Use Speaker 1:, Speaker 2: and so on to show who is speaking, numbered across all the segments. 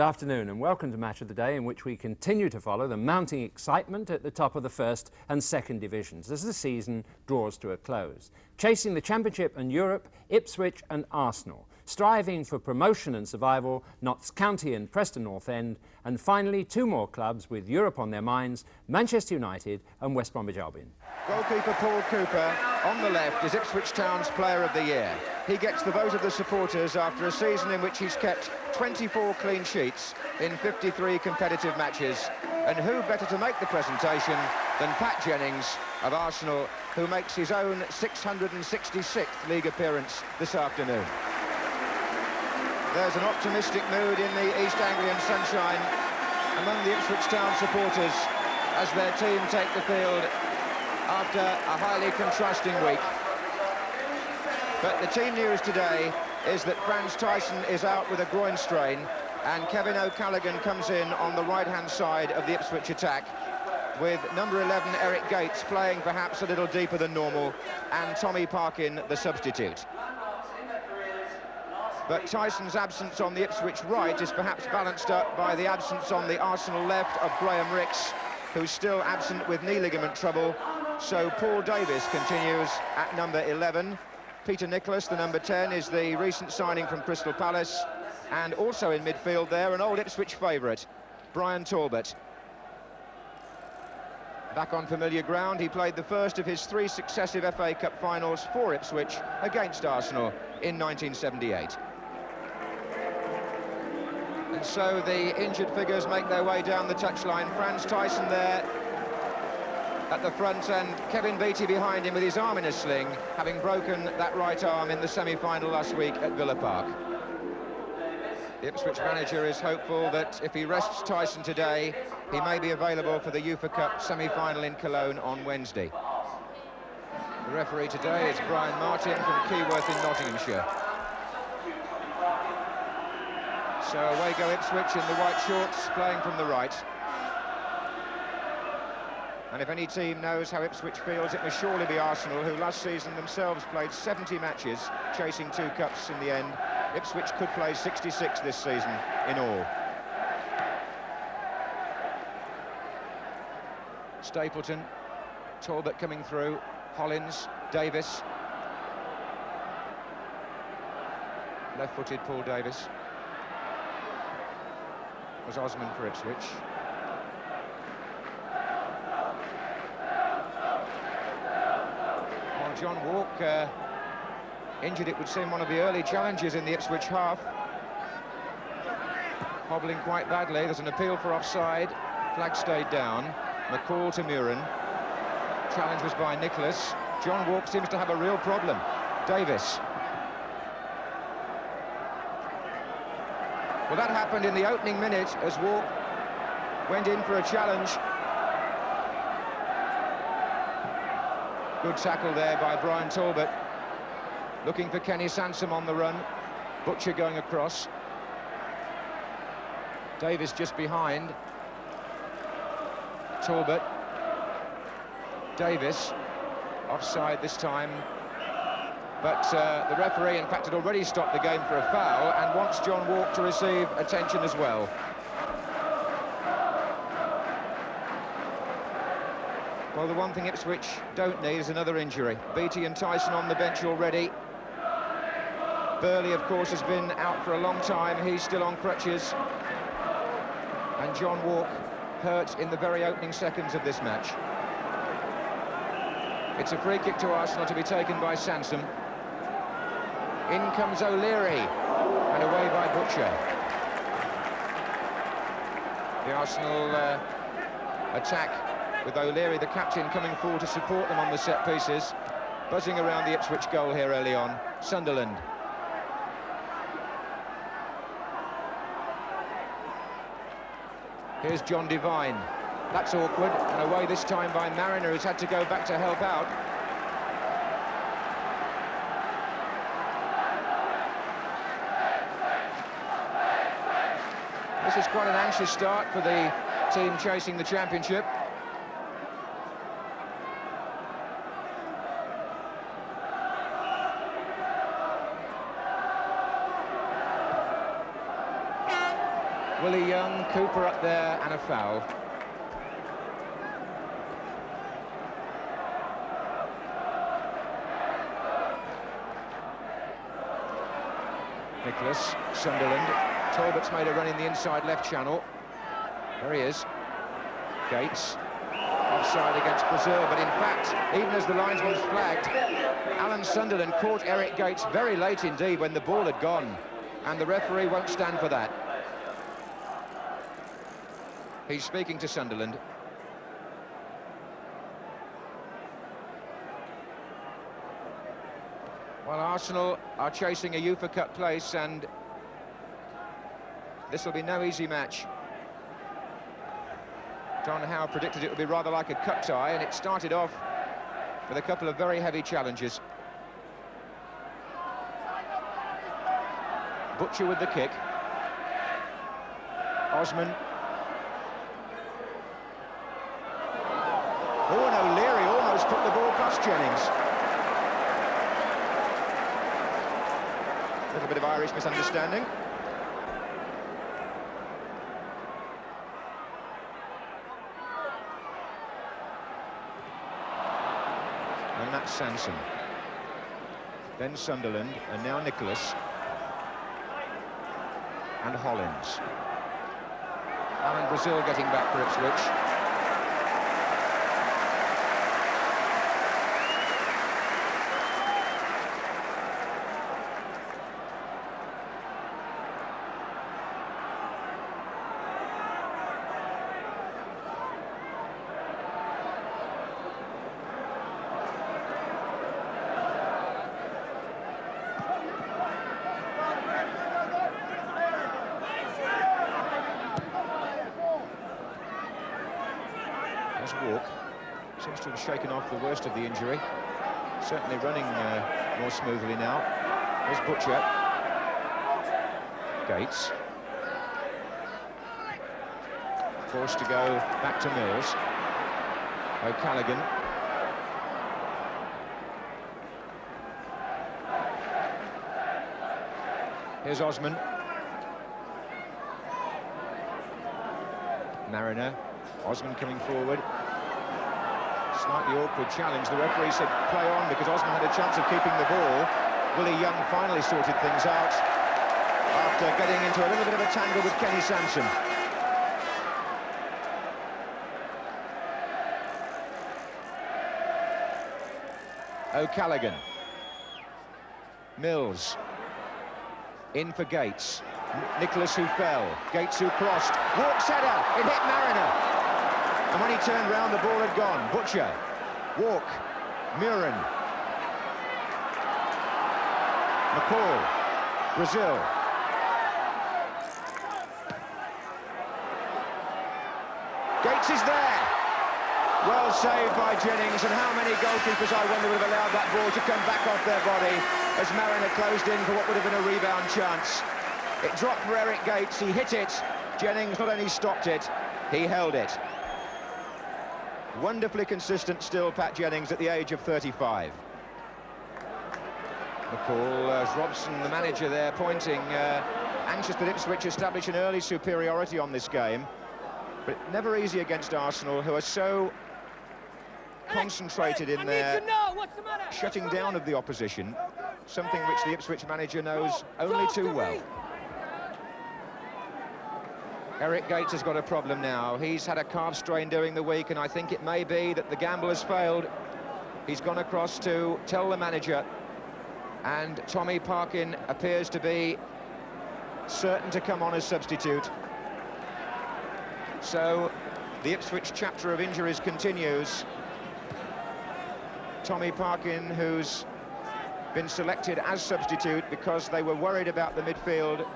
Speaker 1: Good afternoon and welcome to Match of the Day, in which we continue to follow the mounting excitement at the top of the first and second divisions as the season draws to a close. Chasing the Championship and Europe, Ipswich and Arsenal. Striving for promotion and survival, Notts County and Preston North End. And finally, two more clubs with Europe on their minds, Manchester United and West Bromwich Albion.
Speaker 2: Goalkeeper Paul Cooper on the left is Ipswich Town's Player of the Year. He gets the vote of the supporters after a season in which he's kept 24 clean sheets in 53 competitive matches. And who better to make the presentation than Pat Jennings of Arsenal, who makes his own 666th league appearance this afternoon. There's an optimistic mood in the East Anglian sunshine among the Ipswich Town supporters as their team take the field after a highly contrasting week. But the team news today is that Franz Tyson is out with a groin strain, and Kevin O'Callaghan comes in on the right-hand side of the Ipswich attack, with number 11 Eric Gates playing perhaps a little deeper than normal, and Tommy Parkin the substitute. But Tyson's absence on the Ipswich right is perhaps balanced up by the absence on the Arsenal left of Graham Ricks, who's still absent with knee ligament trouble. So Paul Davis continues at number 11. Peter Nicholas, the number 10, is the recent signing from Crystal Palace. And also in midfield there, an old Ipswich favourite, Brian Talbot. Back on familiar ground, he played the first of his 3 successive FA Cup finals for Ipswich against Arsenal in 1978. And so the injured figures make their way down the touchline. Franz Tyson there at the front, and Kevin Beattie behind him with his arm in a sling, having broken that right arm in the semi-final last week at Villa Park. The Ipswich manager is hopeful that if he rests Tyson today, he may be available for the UEFA Cup semi-final in Cologne on Wednesday. The referee today is Brian Martin from Keyworth in Nottinghamshire. So away go Ipswich in the white shorts, playing from the right. And if any team knows how Ipswich feels, it must surely be Arsenal, who last season themselves played 70 matches, chasing 2 cups in the end. Ipswich could play 66 this season in all. Stapleton, Talbot coming through, Hollins, Davis. Left-footed Paul Davis. Was Osman for Ipswich. Well, John Walk injured, it would seem, one of the early challenges in the Ipswich half. Hobbling quite badly. There's an appeal for offside. Flag stayed down. McCall to Muren. Challenge was by Nicholas. John Walk seems to have a real problem. Davis. Well, that happened in the opening minute as Walk went in for a challenge. Good tackle there by Brian Talbot. Looking for Kenny Sansom on the run. Butcher going across. Davis just behind. Talbot. Davis. Offside this time. But the referee, in fact, had already stopped the game for a foul and wants John Walk to receive attention as well. Well, the one thing Ipswich don't need is another injury. Beattie and Tyson on the bench already. Burley, of course, has been out for a long time. He's still on crutches. And John Walk hurt in the very opening seconds of this match. It's a free kick to Arsenal to be taken by Sansom. In comes O'Leary, and away by Butcher. The Arsenal attack with O'Leary, the captain, coming forward to support them on the set pieces. Buzzing around the Ipswich goal here early on. Sunderland. Here's John Devine. That's awkward, and away this time by Mariner, who's had to go back to help out. This is quite an anxious start for the team chasing the championship. Willie Young, Cooper up there, and a foul. Nicholas, Sunderland. Talbot's made a run in the inside left channel. There he is. Gates. Offside against Brazil, but in fact, even as the linesman's flagged, Alan Sunderland caught Eric Gates very late indeed when the ball had gone, and the referee won't stand for that. He's speaking to Sunderland. Well, Arsenal are chasing a UEFA Cup place, and this will be no easy match. Don Howe predicted it would be rather like a cup tie, and it started off with a couple of very heavy challenges. Butcher with the kick. Osman. Oh, and O'Leary almost put the ball past Jennings. A little bit of Irish misunderstanding. And that's Sanson. Then Sunderland, and now Nicholas. And Hollins. Alan Brazil getting back for Ipswich. Walk seems to have shaken off the worst of the injury, certainly running more smoothly now. There's Butcher. Gates forced to go back to Mills. O'Callaghan. Here's Osman. Mariner. Osman coming forward. Slightly awkward challenge. The referee said play on because Osman had a chance of keeping the ball. Willie Young finally sorted things out after getting into a little bit of a tangle with Kenny Sansom. O'Callaghan. Mills. In for Gates. Nicholas who fell. Gates who crossed. Walks header. It hit Mariner. And when he turned round, the ball had gone. Butcher, Walk, Murin, McCall, Brazil. Gates is there. Well saved by Jennings, and how many goalkeepers, I wonder, would have allowed that ball to come back off their body as Mariner closed in for what would have been a rebound chance. It dropped for Eric Gates, he hit it. Jennings not only stopped it, he held it. Wonderfully consistent still, Pat Jennings, at the age of 35. McCall, Robson, the manager there, pointing, anxious that Ipswich establish an early superiority on this game. But never easy against Arsenal, who are so concentrated in their shutting down of the opposition, something which the Ipswich manager knows only too well. Eric Gates has got a problem now. He's had a calf strain during the week, and I think it may be that the gamble has failed. He's gone across to tell the manager, and Tommy Parkin appears to be certain to come on as substitute. So the Ipswich chapter of injuries continues. Tommy Parkin, who's been selected as substitute because they were worried about the midfield,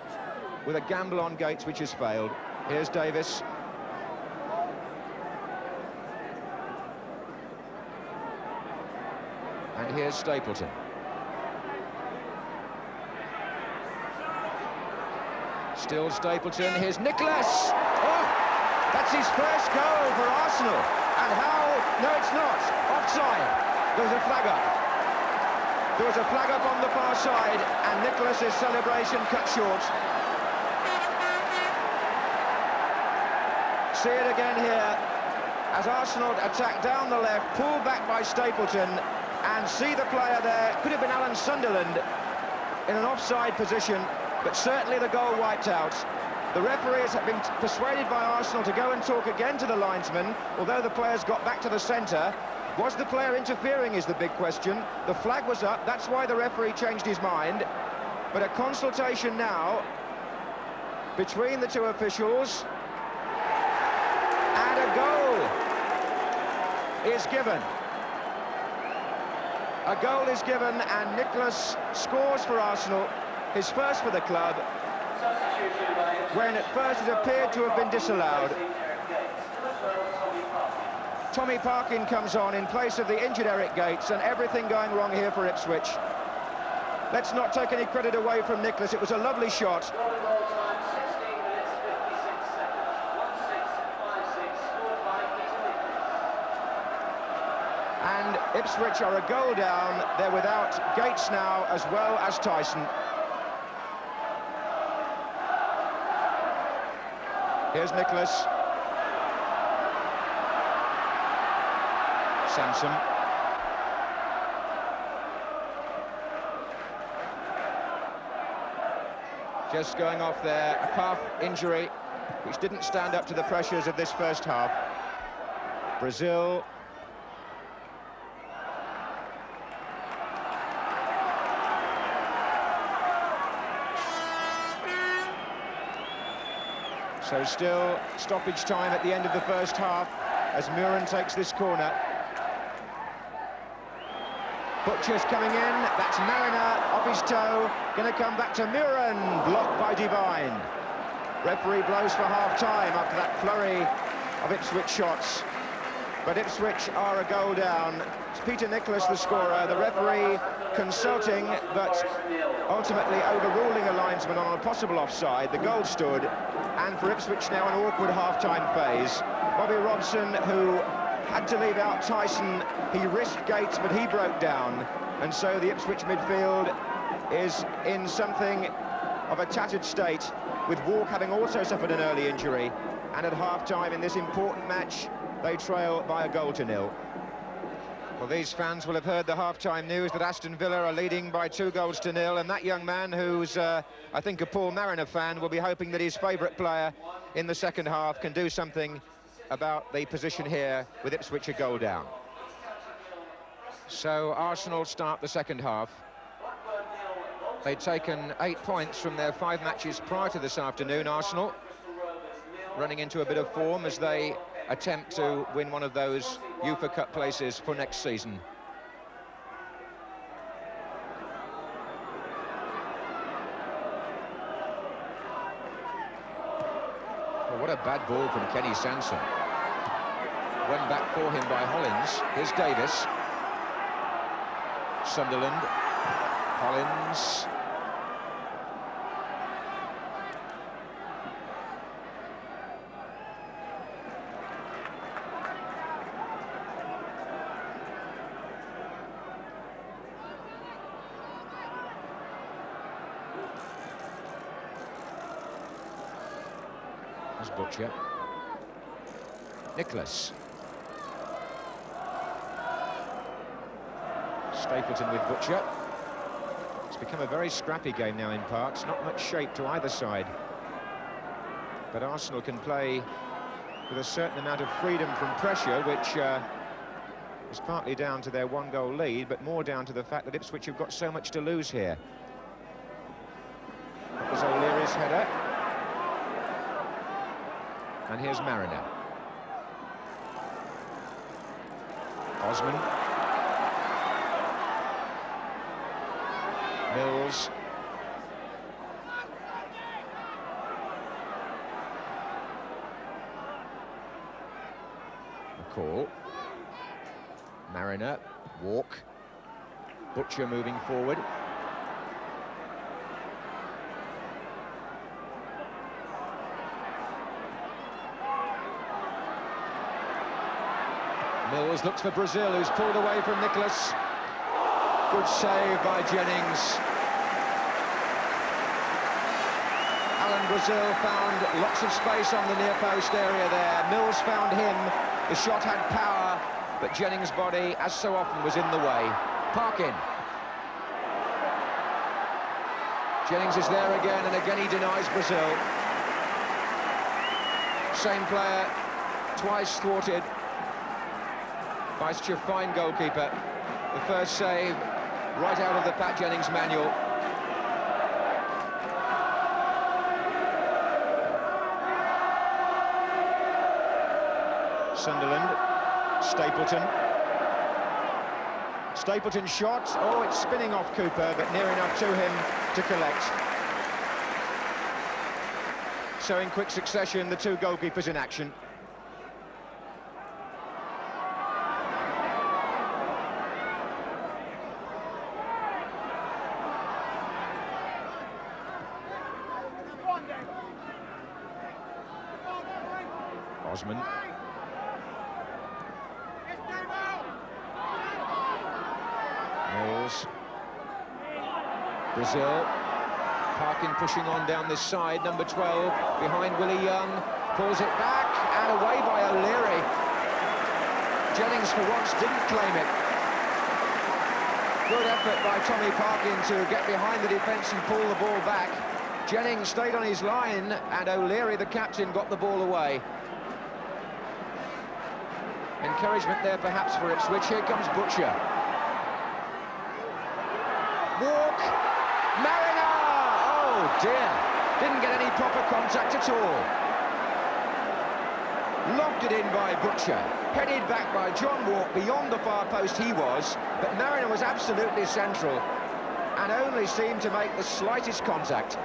Speaker 2: with a gamble on Gates which has failed. Here's Davis. And here's Stapleton. Still Stapleton. Here's Nicholas. Oh, that's his first goal for Arsenal. And how? No, it's not. Offside. There's a flag up. There was a flag up on the far side, and Nicholas's celebration cut short. See it again here, as Arsenal attack down the left, pulled back by Stapleton, and see the player there, could have been Alan Sunderland, in an offside position, but certainly the goal wiped out. The referees have been persuaded by Arsenal to go and talk again to the linesman, although the players got back to the centre. Was the player interfering is the big question. The flag was up, that's why the referee changed his mind. But a consultation now between the two officials, and a goal is given. A goal is given, and Nicholas scores for Arsenal, his first for the club, when at first it appeared to have been disallowed. Tommy Parkin comes on in place of the injured Eric Gates, and everything going wrong here for Ipswich. Let's not take any credit away from Nicholas, it was a lovely shot. And Ipswich are a goal down, they're without Gates now as well as Tyson. Here's Nicholas. Sansom. Just going off there, a calf injury, which didn't stand up to the pressures of this first half. Brazil. So still stoppage time at the end of the first half as Muren takes this corner. Butcher's coming in, that's Mariner off his toe, going to come back to Muren, blocked by Devine. Referee blows for half-time after that flurry of Ipswich shots. But Ipswich are a goal down. It's Peter Nicholas the scorer, the referee consulting, but ultimately overruling a linesman on a possible offside. The goal stood, and for Ipswich now an awkward half-time phase. Bobby Robson, who had to leave out Tyson, he risked Gates, but he broke down, and so the Ipswich midfield is in something of a tattered state, with Walk having also suffered an early injury, and at half-time in this important match, they trail by 1-0. Well, these fans will have heard the half-time news that Aston Villa are leading by 2-0, and that young man, who's, I think, a Paul Mariner fan, will be hoping that his favourite player in the second half can do something about the position here with Ipswich a goal down. So Arsenal start the second half. They'd taken 8 points from their 5 matches prior to this afternoon, Arsenal, running into a bit of form as they attempt to win one of those UEFA Cup places for next season. Well, what a bad ball from Kenny Sansom. Went back for him by Hollins. Here's Davis. Sunderland. Hollins. There's Butcher. Nicholas. Stapleton with Butcher. It's become a very scrappy game now in parts, not much shape to either side. But Arsenal can play with a certain amount of freedom from pressure, which is partly down to their 1-goal lead, but more down to the fact that Ipswich have got so much to lose here. That was O'Leary's header. And here's Mariner. Osman. Mills. McCall. Mariner. Walk. Butcher moving forward. Mills looks for Brazil, who's pulled away from Nicholas. Good save by Jennings. Alan Brazil found lots of space on the near post area there. Mills found him. The shot had power, but Jennings' body, as so often, was in the way. Parkin. Jennings is there again, and again he denies Brazil. Same player, twice thwarted by such a fine goalkeeper. The first save right out of the Pat Jennings manual. Sunderland, Stapleton. Stapleton's shot, oh, it's spinning off Cooper, but near enough to him to collect. So in quick succession, the two goalkeepers in action. Osman. Mills. Brazil. Parkin pushing on down this side, number 12, behind Willie Young, pulls it back, and away by O'Leary. Jennings, for once, didn't claim it. Good effort by Tommy Parkin to get behind the defence and pull the ball back. Jennings stayed on his line, and O'Leary, the captain, got the ball away. Encouragement there, perhaps, for Ipswich. Here comes Butcher. Walk. Mariner! Oh, dear. Didn't get any proper contact at all. Lobbed it in by Butcher. Headed back by John Walk, beyond the far post he was. But Mariner was absolutely central and only seemed to make the slightest contact.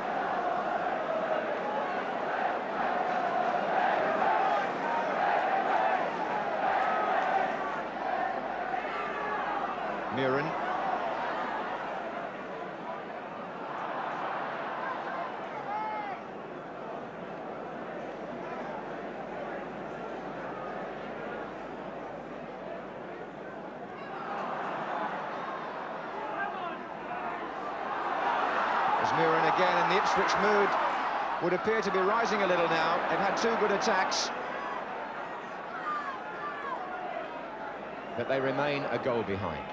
Speaker 2: Muren. There's Muren again, and the Ipswich mood would appear to be rising a little now. They've had two good attacks, but they remain a goal behind.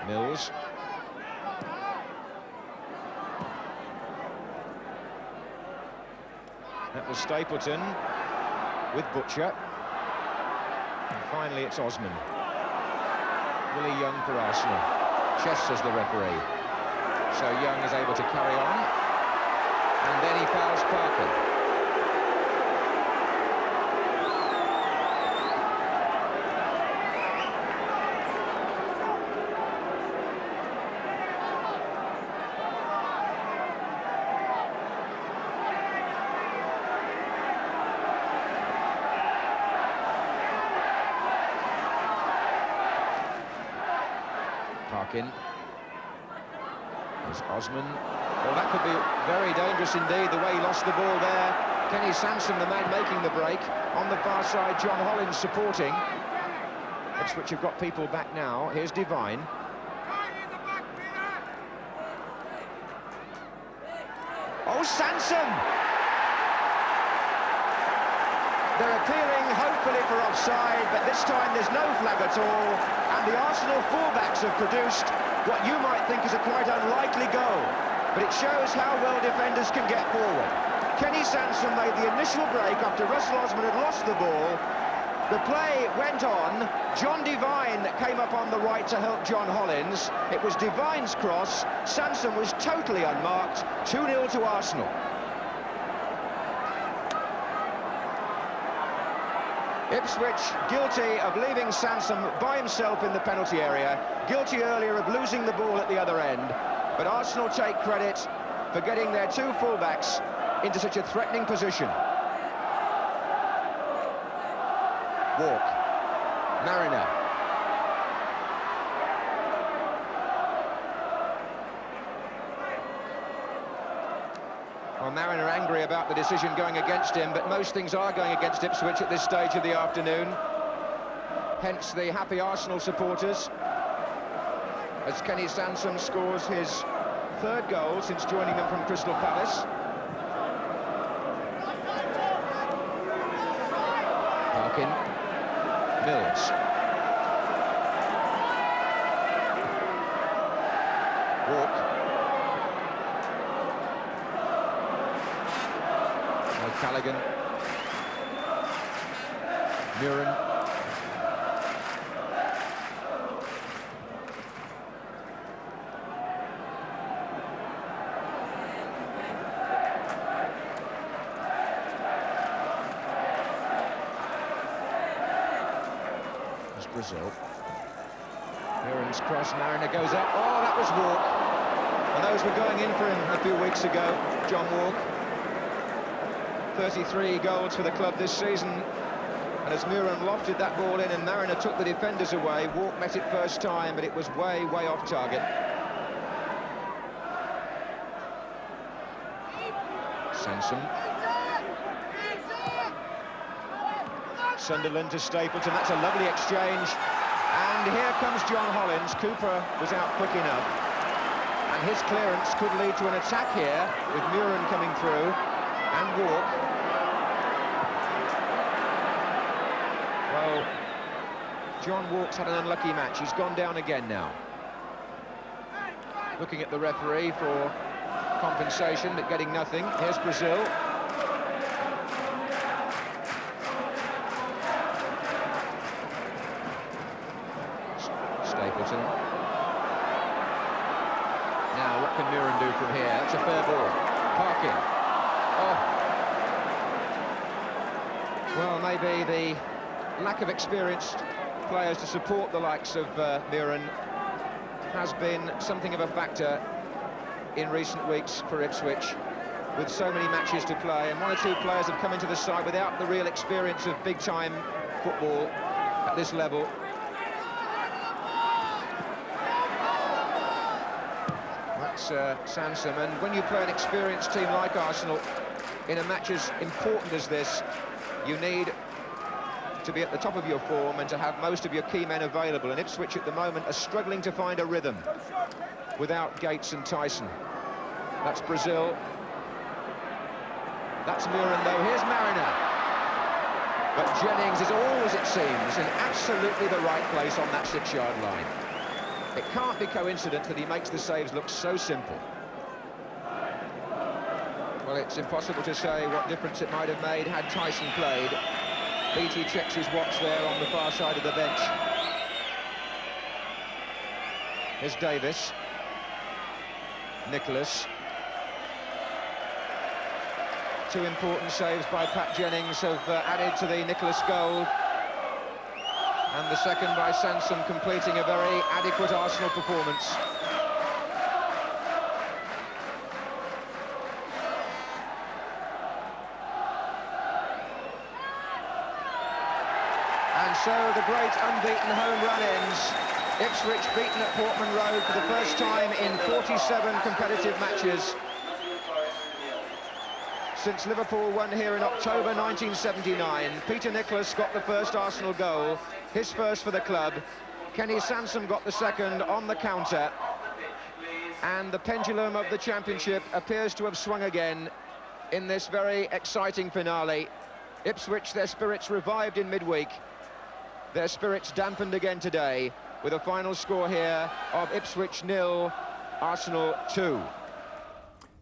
Speaker 2: Mills. That was Stapleton with Butcher. And finally it's Osman. Willie Young for Arsenal. Chess, says the referee. So Young is able to carry on. And then he fouls Parker. Parkin. There's Osman. Well, that could be very dangerous indeed, the way he lost the ball there. Kenny Sansom, the man making the break. On the far side, John Hollins supporting. Ipswich have got people back now. Here's Devine. Oh, Sansom! They're appealing, hopefully, for offside, but this time there's no flag at all, and the Arsenal fullbacks have produced what you might think is a quite unlikely goal, but it shows how well defenders can get forward. Kenny Sansom made the initial break after Russell Osman had lost the ball. The play went on. John Devine came up on the right to help John Hollins. It was Devine's cross. Sansom was totally unmarked. 2-0 to Arsenal. Ipswich guilty of leaving Sansom by himself in the penalty area, guilty earlier of losing the ball at the other end, but Arsenal take credit for getting their two fullbacks into such a threatening position. Walk. Mariner. Well, Marin are angry about the decision going against him, but most things are going against Ipswich at this stage of the afternoon. Hence the happy Arsenal supporters, as Kenny Sansom scores his third goal since joining them from Crystal Palace. Parkin, Mills. Walk. Callaghan. Murin. There's Brazil. Murin's cross, Mariner goes up. Oh, that was Walk. And those were going in for him a few weeks ago, John Walk. 33 goals for the club this season, and as Murin lofted that ball in and Mariner took the defenders away, Walk met it first time, but it was way off target. Sansom. Sunderland to Stapleton, that's a lovely exchange, and here comes John Hollins. Cooper was out quick enough, and his clearance could lead to an attack here, with Murin coming through, and Walk. Well, John Walk's had an unlucky match. He's gone down again now. Looking at the referee for compensation, but getting nothing. Here's Brazil. Stapleton. Now, what can Murin do from here? That's a fair ball. Parkin. Oh. Well, maybe the lack of experienced players to support the likes of Murin has been something of a factor in recent weeks for Ipswich, with so many matches to play, and one or two players have come into the side without the real experience of big-time football at this level. That's Sansom, and when you play an experienced team like Arsenal in a match as important as this, you need to be at the top of your form and to have most of your key men available, and Ipswich at the moment are struggling to find a rhythm without Gates and Tyson. That's Brazil. That's Murin, though. Here's Mariner. But Jennings is always, it seems, in absolutely the right place on that 6-yard line. It can't be coincidence that he makes the saves look so simple. Well, it's impossible to say what difference it might have made had Tyson played. Beattie checks his watch there on the far side of the bench. Here's Davis. Nicholas. Two important saves by Pat Jennings have added to the Nicholas goal. And the second by Sansom, completing a very adequate Arsenal performance. And so the great unbeaten home run ends. Ipswich beaten at Portman Road for the first time in 47 competitive matches. Since Liverpool won here in October 1979, Peter Nicholas got the first Arsenal goal, his first for the club. Kenny Sansom got the second on the counter. And the pendulum of the championship appears to have swung again in this very exciting finale. Ipswich, their spirits revived in midweek. Their spirits dampened again today with a final score here of Ipswich 0, Arsenal 2.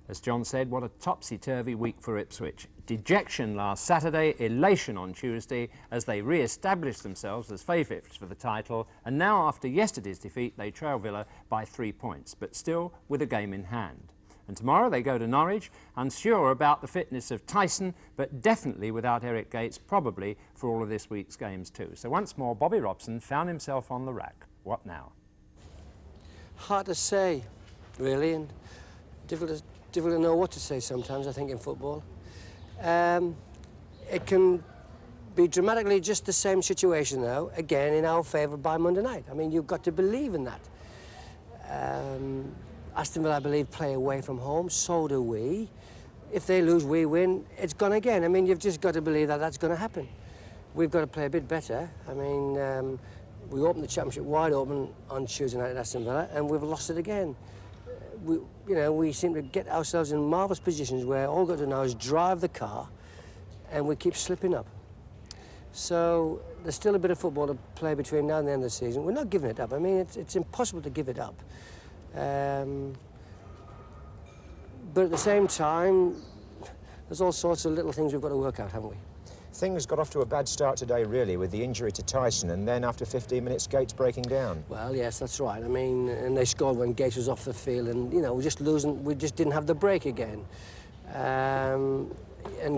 Speaker 1: As John said, what a topsy-turvy week for Ipswich. Dejection last Saturday, elation on Tuesday as they re-established themselves as favourites for the title, and now after yesterday's defeat they trail Villa by 3 points, but still with a game in hand. And tomorrow they go to Norwich, unsure about the fitness of Tyson, but definitely without Eric Gates, probably for all of this week's games too. So once more, Bobby Robson found himself on the rack. What now?
Speaker 3: Hard to say, really, and difficult to know what to say sometimes, I think, in football. It can be dramatically just the same situation now, again, in our favour by Monday night. I mean, you've got to believe in that. Aston Villa, I believe, play away from home, so do we. if they lose, we win, it's gone again. I mean, you've just got to believe that that's going to happen. We've got to play a bit better. I mean, we opened the Championship wide open on Tuesday night at Aston Villa, and we've lost it again. We seem to get ourselves in marvellous positions where all we've got to do now is drive the car, and we keep slipping up. So there's still a bit of football to play between now and the end of the season. We're not giving it up. I mean, it's impossible to give it up. But at the same time, there's all sorts of little things we've got to work out, haven't we?
Speaker 4: Things got off to a bad start today, really, with the injury to Tyson, and then after 15 minutes, Gates breaking down.
Speaker 3: Well, yes, that's right. I mean, and they scored when Gates was off the field, and, you know, we just didn't have the break again. And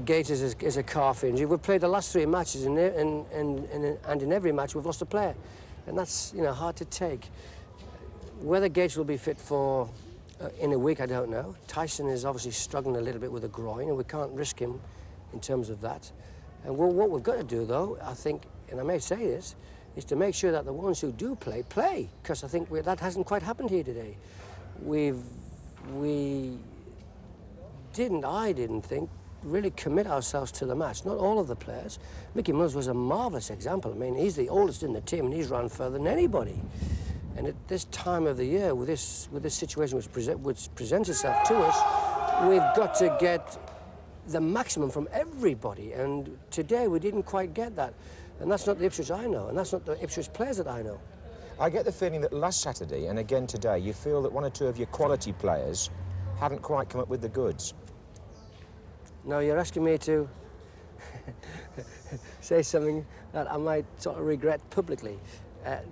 Speaker 3: Gates is a calf injury. We've played the last 3 matches, and in every match we've lost a player. And that's, you know, hard to take. Whether Gates will be fit for in a week, I don't know. Tyson is obviously struggling a little bit with a groin, and we can't risk him in terms of that. And what we've got to do, though, I think, and I may say this, is to make sure that the ones who do play, play. Because I think that hasn't quite happened here today. I didn't think, really commit ourselves to the match. Not all of the players. Mickey Mills was a marvellous example. I mean, he's the oldest in the team, and he's run further than anybody. And at this time of the year, with this situation which presents itself to us, we've got to get the maximum from everybody, and today we didn't quite get that. And that's not the Ipswich I know, and that's not the Ipswich players that I know.
Speaker 4: I get the feeling that last Saturday, and again today, you feel that 1 or 2 of your quality players haven't quite come up with the goods.
Speaker 3: No, you're asking me to say something that I might sort of regret publicly.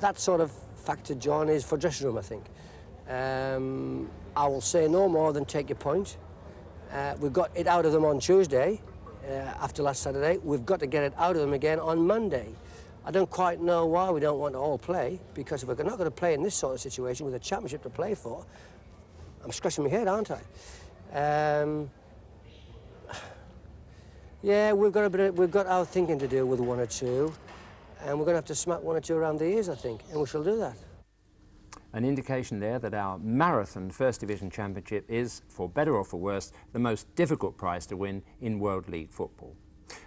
Speaker 3: That sort of factor, John, is for dressing room, I think. I will say no more than take your point. We got it out of them on Tuesday, after last Saturday. We've got to get it out of them again on Monday. I don't quite know why we don't want to all play, because if we're not going to play in this sort of situation with a championship to play for, I'm scratching my head, aren't I? Yeah, we've got our thinking to do with 1 or 2, and we're going to have to smack 1 or 2 around the ears, I think, and we shall do that.
Speaker 1: An indication there that our marathon First Division Championship is, for better or for worse, the most difficult prize to win in World League football.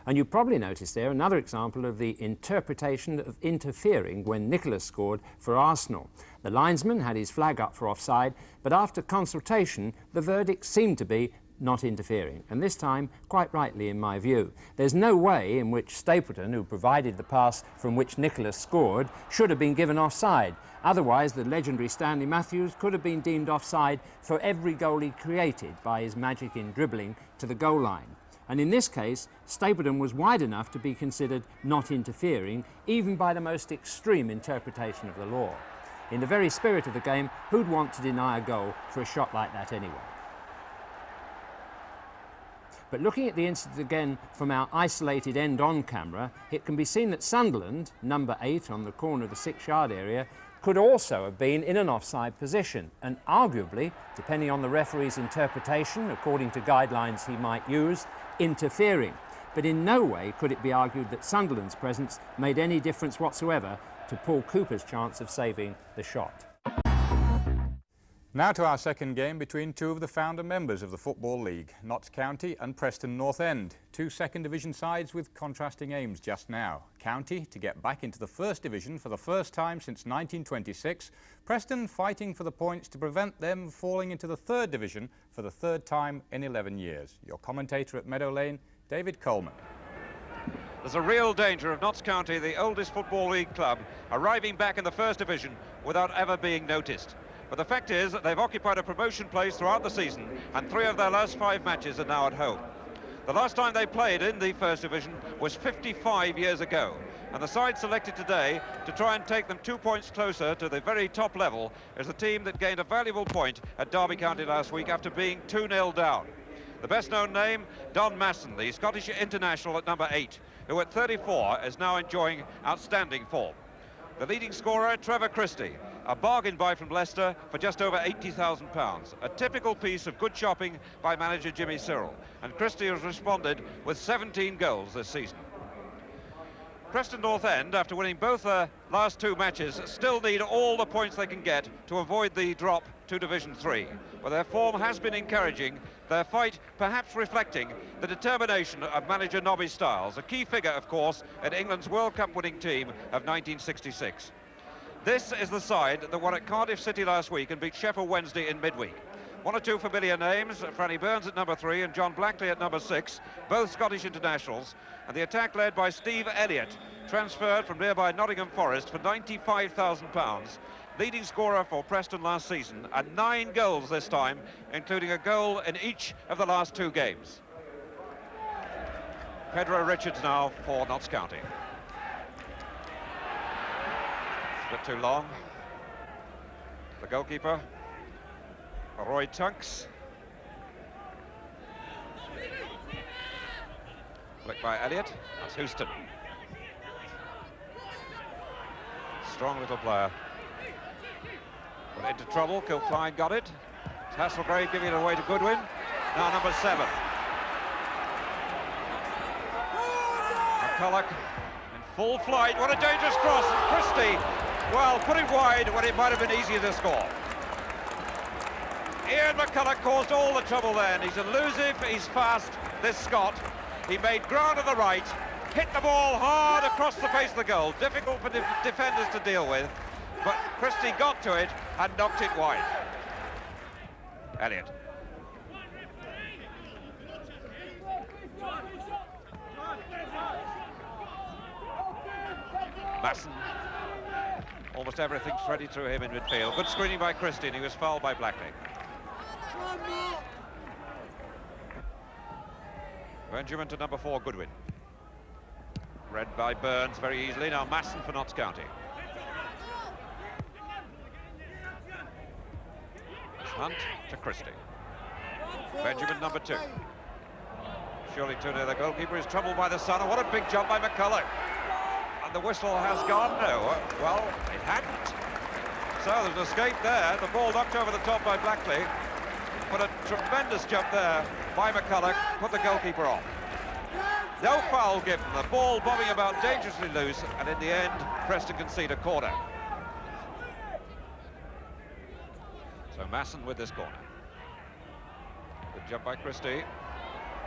Speaker 1: And you probably noticed there another example of the interpretation of interfering when Nicholas scored for Arsenal. The linesman had his flag up for offside, but after consultation, the verdict seemed to be not interfering, and this time quite rightly in my view. There's no way in which Stapleton, who provided the pass from which Nicholas scored, should have been given offside. Otherwise, the legendary Stanley Matthews could have been deemed offside for every goal he created by his magic in dribbling to the goal line. And in this case, Stapleton was wide enough to be considered not interfering, even by the most extreme interpretation of the law. In the very spirit of the game, who'd want to deny a goal for a shot like that anyway? But looking at the incident again from our isolated end-on camera, it can be seen that Sunderland, number 8 on the corner of the 6-yard area, could also have been in an offside position, and arguably, depending on the referee's interpretation, according to guidelines he might use, interfering. But in no way could it be argued that Sunderland's presence made any difference whatsoever to Paul Cooper's chance of saving the shot.
Speaker 5: Now to our second game between 2 of the founder members of the Football League, Notts County and Preston North End. 2 second division sides with contrasting aims just now. County to get back into the First Division for the first time since 1926. Preston fighting for the points to prevent them falling into the Third Division for the 3rd time in 11 years. Your commentator at Meadow Lane, David Coleman.
Speaker 2: There's a real danger of Notts County, the oldest Football League club, arriving back in the First Division without ever being noticed. But the fact is that they've occupied a promotion place throughout the season, and 3 of their last 5 matches are now at home. The last time they played in the First Division was 55 years ago, and the side selected today to try and take them 2 points closer to the very top level is the team that gained a valuable point at Derby County last week after being 2-0 down. The best-known name, Don Masson, the Scottish international at number 8, who at 34 is now enjoying outstanding form. The leading scorer, Trevor Christie, a bargain buy from Leicester for just over £80,000. A typical piece of good shopping by manager Jimmy Cyril. And Christie has responded with 17 goals this season. Preston North End, after winning both
Speaker 6: last 2 matches still need all the points they can get to avoid the drop to Division 3. But their form has been encouraging, their fight perhaps reflecting the determination of manager Nobby Stiles, a key figure, of course, in England's World Cup winning team of 1966. This is the side that won at Cardiff City last week and beat Sheffield Wednesday in midweek. 1 or 2 familiar names, Franny Burns at number 3 and John Blackley at number 6, both Scottish internationals, and the attack led by Steve Elliott, transferred from nearby Nottingham Forest for £95,000, leading scorer for Preston last season, and 9 goals this time, including a goal in each of the last 2 games. Pedro Richards now for Notts County. It's a bit too long. The goalkeeper, Roy Tunks. Flick by Elliott, that's Houston. Strong little player. But into trouble, Kilcline got it. It's Hasselgrave giving it away to Goodwin. Now number 7. McCulloch in full flight. What a dangerous cross. Christie, well, put it wide when it might have been easier to score. Ian McCulloch caused all the trouble then. He's elusive, he's fast, this Scot. He made ground on the right, hit the ball hard across the face of the goal. Difficult for defenders to deal with, but Christie got to it and knocked it wide. Elliott. Masson. Almost everything's ready through him in midfield. Good screening by Christie, and he was fouled by Blackley. Benjamin to number 4, Goodwin. Read by Burns very easily. Now Masson for Notts County. Hunt to Christie. Benjamin number 2. Surely too near the goalkeeper. Is troubled by the sun. And what a big jump by McCulloch. And the whistle has gone. No, well, it hadn't. So there's an escape there. The ball knocked over the top by Blackley. But a tremendous jump there by McCulloch, put the goalkeeper off. No foul given, the ball bobbing about dangerously loose, and in the end, Preston concede a corner. So Masson with this corner. Good jump by Christie.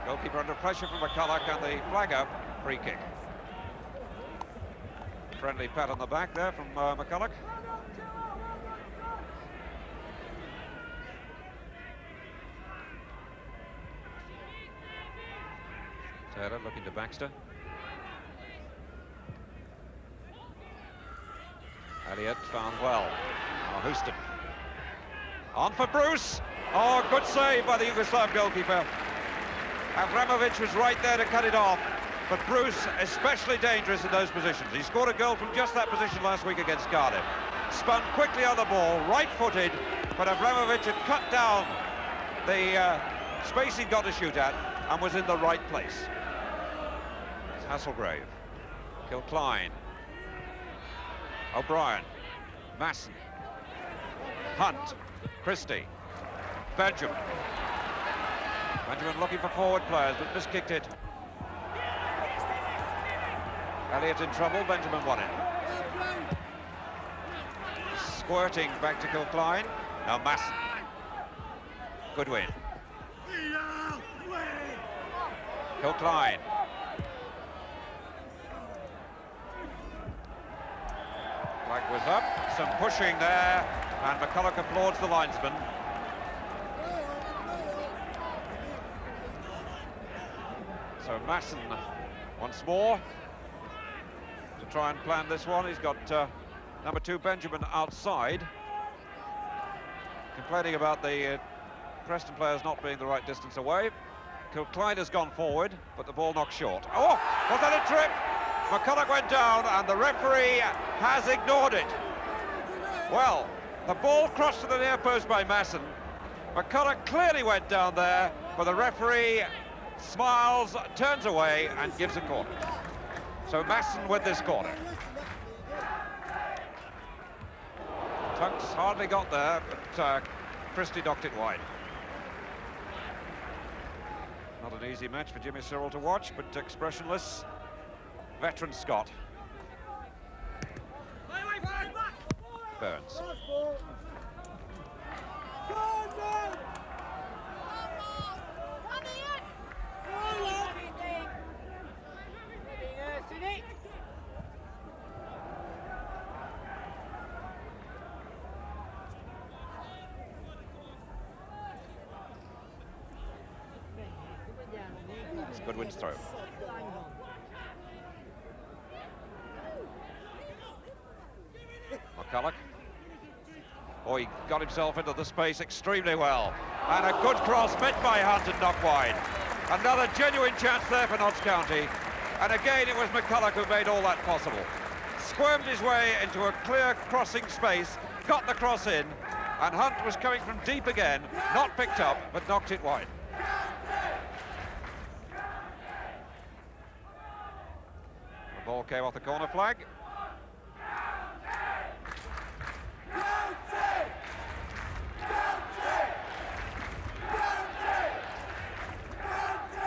Speaker 6: Goalkeeper under pressure from McCulloch, and the flag up, free kick. Friendly pat on the back there from McCulloch. Taylor looking to Baxter. Elliott found well. Now Houston. On for Bruce. Oh, good save by the Yugoslav goalkeeper. Avramovic was right there to cut it off, but Bruce especially dangerous in those positions. He scored a goal from just that position last week against Cardiff. Spun quickly on the ball, right-footed, but Avramovic had cut down the space he'd got to shoot at and was in the right place. Hasselgrave, Kilcline, O'Brien, Masson, Hunt, Christie, Benjamin. Benjamin looking for forward players, but miskicked it. Elliott in trouble, Benjamin won it. Squirting back to Kilcline, now Masson. Goodwin. Kilcline. Flag was up, some pushing there, and McCulloch applauds the linesman. So Masson once more to try and plan this one. He's got number 2 Benjamin outside, complaining about the Preston players not being the right distance away. Kilcline has gone forward, but the ball knocked short. Oh, was that a trip? McCulloch went down, and the referee has ignored it. Well, the ball crossed to the near post by Masson. McCulloch clearly went down there, but the referee smiles, turns away, and gives a corner. So Masson with this corner. Tunks hardly got there, but Christie knocked it wide. Not an easy match for Jimmy Cyril to watch, but expressionless. Veteran Scott. Burns. It's Goodwin's throw. McCulloch. Oh, he got himself into the space extremely well. And a good cross met by Hunt and knocked wide. Another genuine chance there for Notts County. And again, it was McCulloch who made all that possible. Squirmed his way into a clear crossing space, got the cross in, and Hunt was coming from deep again, not picked up, but knocked it wide. The ball came off the corner flag.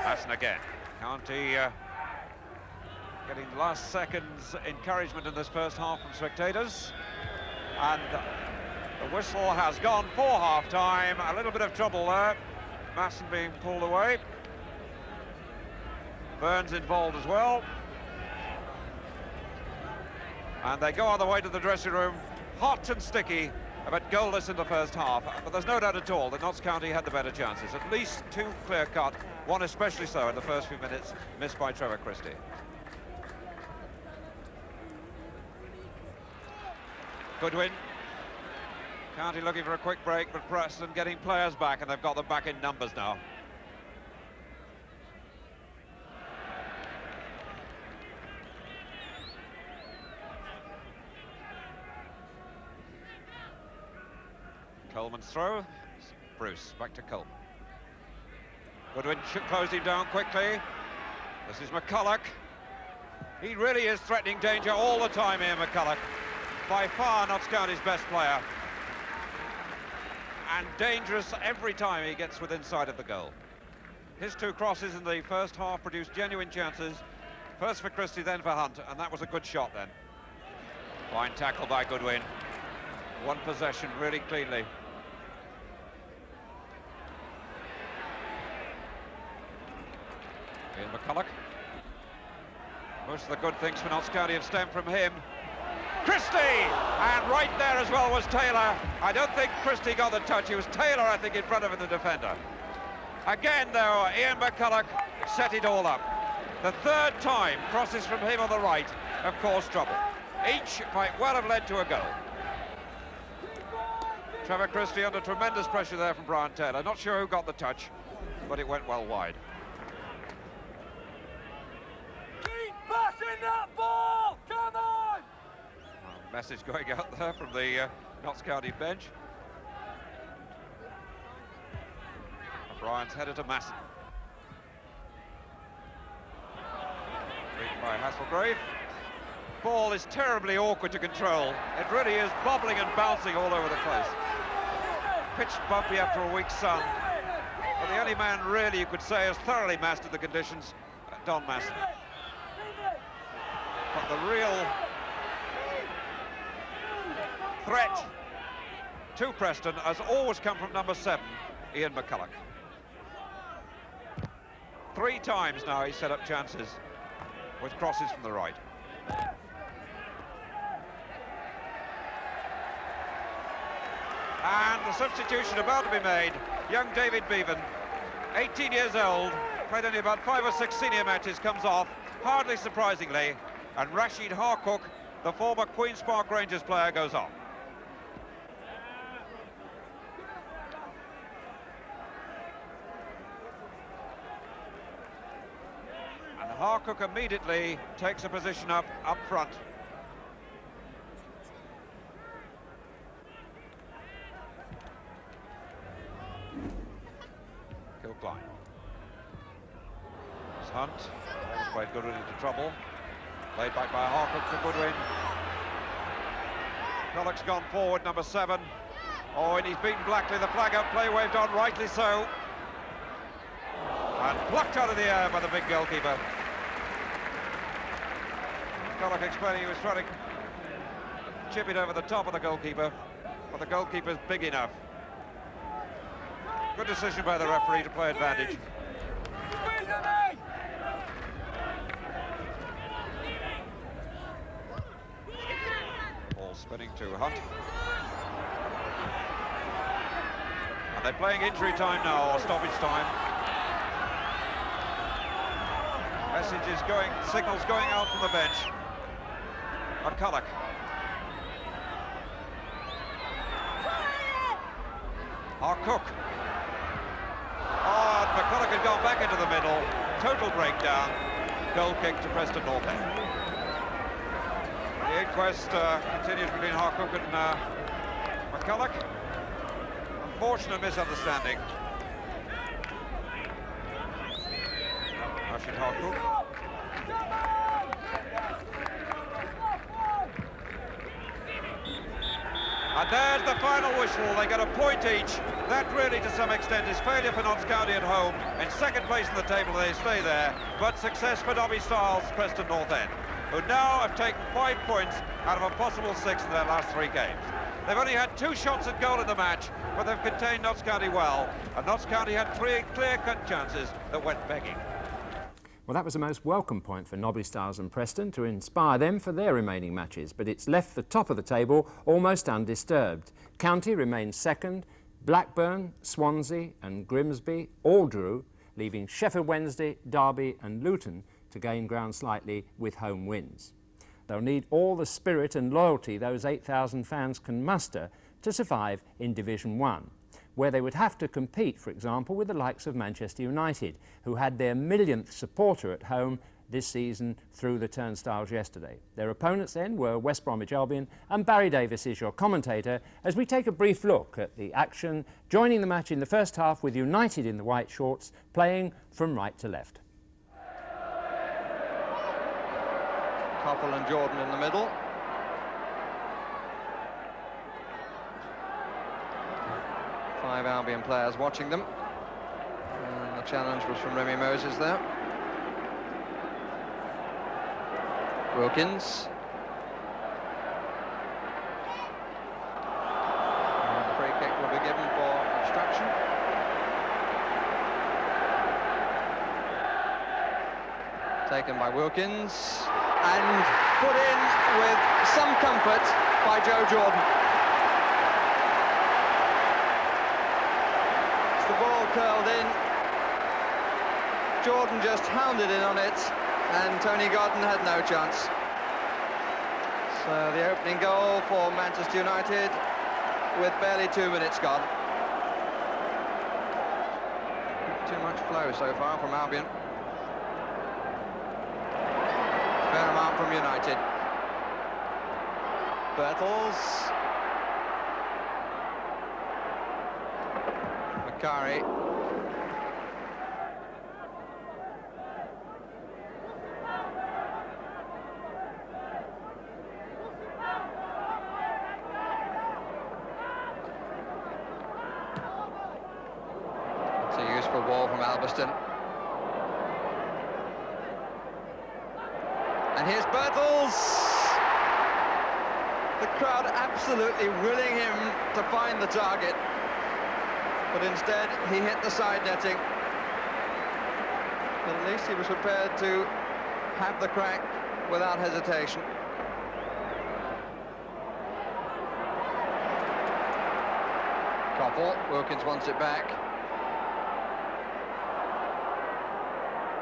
Speaker 6: Masson again. County getting last seconds encouragement in this first half from spectators. And the whistle has gone for half-time. A little bit of trouble there. Masson being pulled away. Burns involved as well. And they go on the way to the dressing room, hot and sticky, but goalless in the first half. But there's no doubt at all that Notts County had the better chances. At least two clear-cut, one especially so in the first few minutes, missed by Trevor Christie. Goodwin. County looking for a quick break, but Preston getting players back, and they've got them back in numbers now. Coleman's throw. Bruce back to Coleman. Goodwin closed him down quickly. This is McCulloch. He really is threatening danger all the time here, McCulloch. By far Notts County's best player. And dangerous every time he gets within sight of the goal. His two crosses in the first half produced genuine chances. First for Christie, then for Hunt, and that was a good shot then. Fine tackle by Goodwin. One possession really cleanly. Ian McCulloch. Most of the good things for Notts County have stemmed from him. Christie! And right there as well was Taylor. I don't think Christie got the touch. It was Taylor, I think, in front of him, the defender. Again, though, Ian McCulloch set it all up. The third time, crosses from him on the right, of course, trouble. Each might well have led to a goal. Trevor Christie under tremendous pressure there from Brian Taylor. Not sure who got the touch, but it went well wide.
Speaker 7: Keep passing that ball! Come on!
Speaker 6: Message going out there from the Notts County bench. O'Brien's headed to Masson. Beaten by Hasselgrave. Ball is terribly awkward to control. It really is bobbling and bouncing all over the place. Pitched bumpy after a week's sun. But the only man really you could say has thoroughly mastered the conditions, Don Masson. But the real threat to Preston has always come from number 7, Ian McCulloch. 3 times now he set up chances with crosses from the right. And the substitution about to be made, young David Bevan, 18 years old, played only about 5 or 6 senior matches, comes off, hardly surprisingly, and Rashid Harcook, the former Queen's Park Rangers player, goes on. And Harcook immediately takes a position up front. Kilcline. It's Hunt. That's played Goodwin into trouble. Played back by Harcook to Goodwin. Collock's gone forward, number 7. Oh, and he's beaten Blackley. The flag up play waved on, rightly so. And plucked out of the air by the big goalkeeper. Collock explaining he was trying to chip it over the top of the goalkeeper, but the goalkeeper's big enough. Good decision by the referee to play advantage. Ball spinning to Hunt. And they're playing injury time now, or stoppage time. Messages going, signals going out from the bench. McCulloch. Cook. Oh, and McCulloch had gone back into the middle. Total breakdown. Goal kick to Preston North End. The inquest continues between Harcook and McCulloch. Unfortunate misunderstanding. Rashid Harcook. And there's the final whistle. They get a point each. That really, to some extent, is failure for Notts County at home. In second place in the table, they stay there. But success for Nobby Stiles, Preston North End, who now have taken 5 points out of a possible 6 in their last 3 games. They've only had 2 shots at goal in the match, but they've contained Notts County well. And Notts County had 3 clear-cut chances that went begging.
Speaker 1: Well, that was a most welcome point for Nobby Stiles and Preston to inspire them for their remaining matches, but it's left the top of the table almost undisturbed. County remains second, Blackburn, Swansea and Grimsby all drew, leaving Sheffield Wednesday, Derby and Luton to gain ground slightly with home wins. They'll need all the spirit and loyalty those 8,000 fans can muster to survive in Division 1. Where they would have to compete, for example, with the likes of Manchester United, who had their millionth supporter at home this season through the turnstiles yesterday. Their opponents then were West Bromwich Albion, and Barry Davis is your commentator as we take a brief look at the action, joining the match in the first half with United in the white shorts, playing from right to left.
Speaker 8: Coppell and Jordan in the middle. Five Albion players watching them. And the challenge was from Remy Moses there. Wilkins. And the free kick will be given for obstruction. Taken by Wilkins. And put in with some comfort by Joe Jordan. The ball curled in. Jordan just hounded in on it, and Tony Godden had no chance. So the opening goal for Manchester United with barely 2 minutes gone. Too much flow so far from Albion. Fair amount from United. Bertels. Macari. It's a useful ball from Alberston. And here's Bertels. The crowd absolutely willing him to find the target. But instead, he hit the side netting. At least he was prepared to have the crack without hesitation. Coppell, Wilkins wants it back.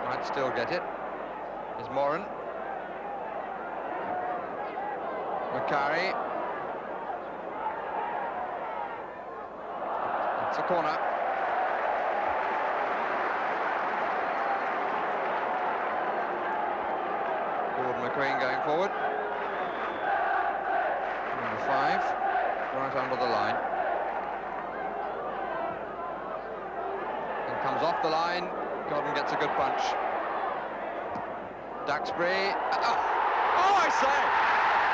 Speaker 8: Might still get it. Here's Moran. Macari. It's a corner. Gordon McQueen going forward. Number 5, right under the line. And comes off the line. Gordon gets a good punch. Duxbury. Oh, I say!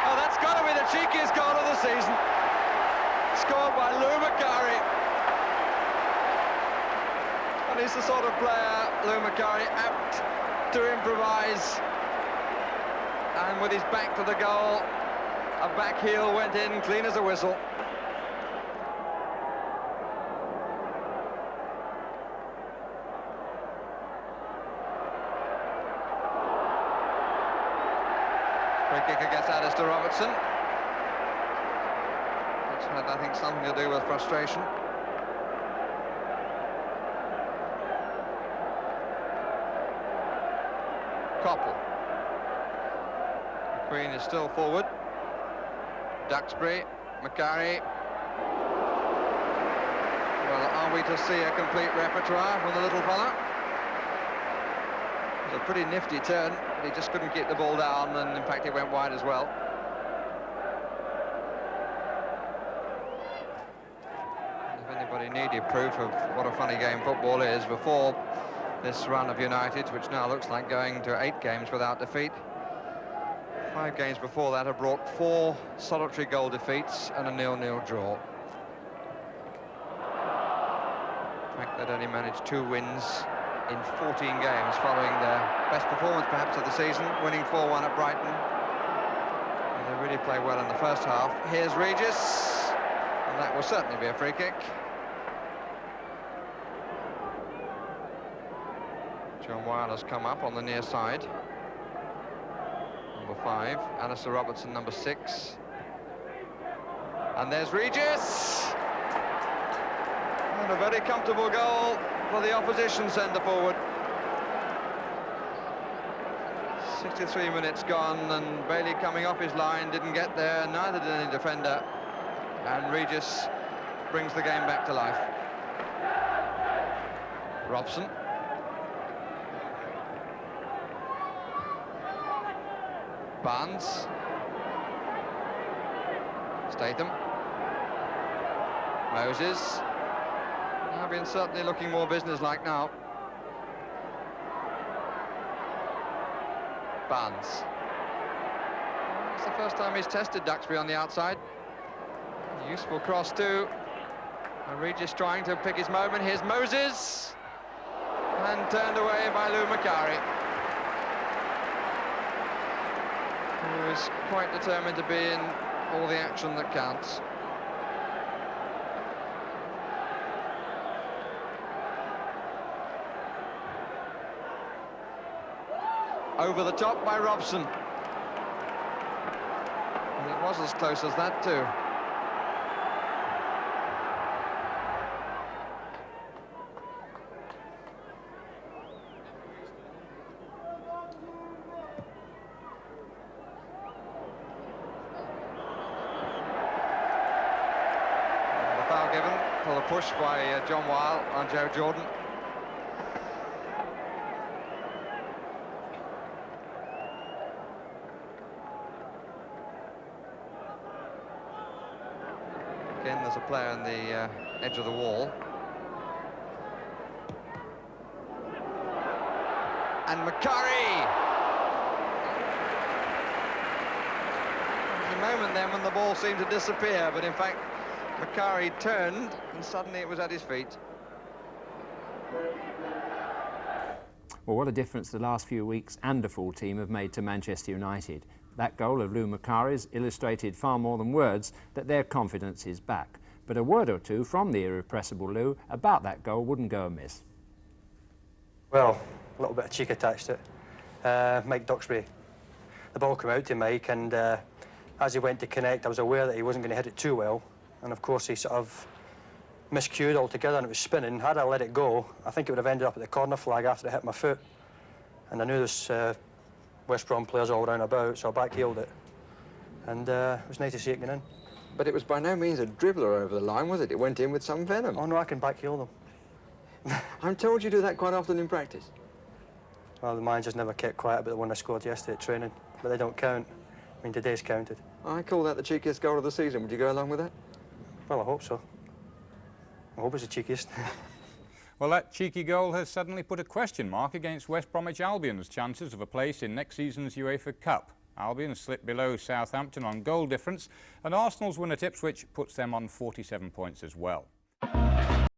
Speaker 8: Oh, that's got to be the cheekiest goal of the season. Scored by Lou Macari. And he's the sort of player, Lou Macari, apt to improvise. And with his back to the goal, A back heel went in, clean as a whistle. Free kick against Alistair Robertson. Which had, I think, something to do with frustration. Coppell. The Queen is still forward. Duxbury, Macari. Well, are we to see a complete repertoire from the little fella? It was a pretty nifty turn, but he just couldn't keep the ball down, and in fact it went wide as well. If anybody needed proof of what a funny game football is, before this run of United, which now looks like going to 8 games without defeat, 5 games before that have brought 4 solitary goal defeats and a 0-0 draw. In fact, they'd only managed 2 wins in 14 games following their best performance perhaps of the season, winning 4-1 at Brighton. And they really played well in the first half. Here's Regis, and that will certainly be a free kick. John Wyle has come up on the near side. Number 5, Alistair Robertson, number 6. And there's Regis! And a very comfortable goal for the opposition centre-forward. 63 minutes gone, and Bailey coming off his line didn't get there, neither did any defender. And Regis brings the game back to life. Robson. Barnes. Statham. Moses. Been certainly looking more businesslike now. Barnes. It's the first time he's tested Duxbury on the outside. Useful cross too. And Regis trying to pick his moment. Here's Moses. And turned away by Lou Macari, who is quite determined to be in all the action that counts. Over the top by Robson. And it was as close as that too. The foul given for the push by John Wyle on Joe Jordan. Again, there's a player on the edge of the wall. And Macari! There was a moment then when the ball seemed to disappear, but in fact, Macari turned and suddenly it was at his feet.
Speaker 1: Well, what a difference the last few weeks and a full team have made to Manchester United. That goal of Lou Macari's illustrated far more than words that their confidence is back. But a word or two from the irrepressible Lou about that goal wouldn't go amiss.
Speaker 9: Well, a little bit of cheek attached to it. Mike Duxbury. The ball came out to Mike, and as he went to connect, I was aware that he wasn't going to hit it too well. And of course, he sort of miscued altogether, and it was spinning. Had I let it go, I think it would have ended up at the corner flag after it hit my foot. And I knew there's West Brom players all round about, so I back-heeled it. And it was nice to see it going in.
Speaker 8: But it was by no means a dribbler over the line, was it? It went in with some venom.
Speaker 9: Oh, no, I can back-heel them.
Speaker 8: I'm told you do that quite often in practice.
Speaker 9: Well, the managers never kept quiet about the one I scored yesterday at training, but they don't count. I mean, today's counted.
Speaker 8: I call that the cheekiest goal of the season. Would you go along with that?
Speaker 9: Well, I hope so. I hope it's the cheekiest.
Speaker 5: Well, that cheeky goal has suddenly put a question mark against West Bromwich Albion's chances of a place in next season's UEFA Cup. Albion slipped below Southampton on goal difference, and Arsenal's win at Ipswich puts them on 47 points as well.